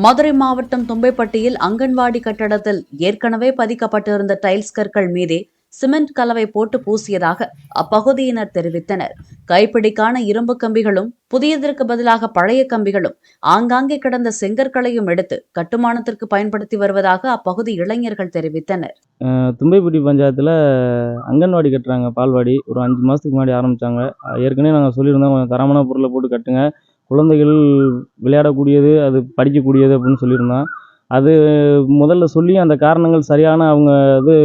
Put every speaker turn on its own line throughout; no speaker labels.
மதுரை மாவட்டம் தும்பைப்பட்டியில் அங்கன்வாடி கட்டடத்தில் ஏற்கனவே பதிக்கப்பட்டிருந்த டைல்ஸ் கற்கள் மீதே சிமெண்ட் கலவை போட்டு பூசியதாக அப்பகுதியினர் தெரிவித்தனர். கைப்பிடிக்கான இரும்பு கம்பிகளும் புதியதற்கு பதிலாக பழைய கம்பிகளும் ஆங்காங்கே கிடந்த செங்கற்களையும் எடுத்து கட்டுமானத்திற்கு பயன்படுத்தி வருவதாக அப்பகுதி இளைஞர்கள் தெரிவித்தனர்.
தும்பைப்பட்டி பஞ்சாயத்தில் அங்கன்வாடி கட்டுறாங்க. பால்வாடி ஒரு 5 மாதத்துக்கு முன்னாடி ஆரம்பித்தாங்க. ஏற்கனவே நாங்கள் சொல்லியிருந்தோம், கொஞ்சம் தரமான பொருளை போட்டு கட்டுங்க, குழந்தைகள் விளையாடக்கூடியது, அது படிக்கக்கூடியது அப்படின்னு சொல்லியிருந்தோம். அது முதல்ல சொல்லி அந்த காரணங்கள் சரியான அவங்க இது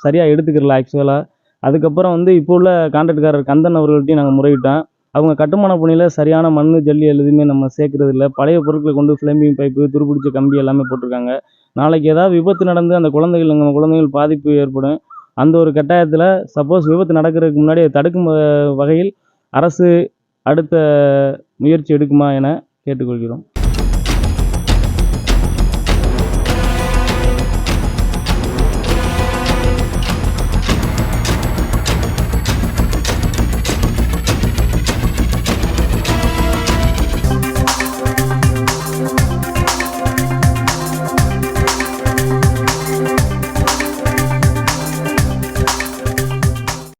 சரியாக எடுத்துக்கிறல ஆக்சுவலாக. அதுக்கப்புறம் இப்போ உள்ள கான்ட்ராக்ட்காரர் கந்தன் அவர்கள்ட்டையும் நாங்கள் முறையிட்டோம். அவங்க கட்டுமான பணியில் சரியான மண் ஜல்லி எதுவுமே நம்ம சேர்க்கறது இல்லை. பழைய பொருட்களை கொண்டு ஃப்ளம்பிங் பைப்பு, துருப்பிடிச்ச கம்பி எல்லாமே போட்டிருக்காங்க. நாளைக்கு ஏதாவது விபத்து நடந்து அந்த நம்ம குழந்தைகள் பாதிப்பு ஏற்படும். அந்த ஒரு கட்டாயத்தில் சப்போஸ் விபத்து நடக்கிறதுக்கு முன்னாடி தடுக்கும் வகையில் அரசு அடுத்த முயற்சி எடுக்குமா என கேட்டுக்கொள்கிறோம்.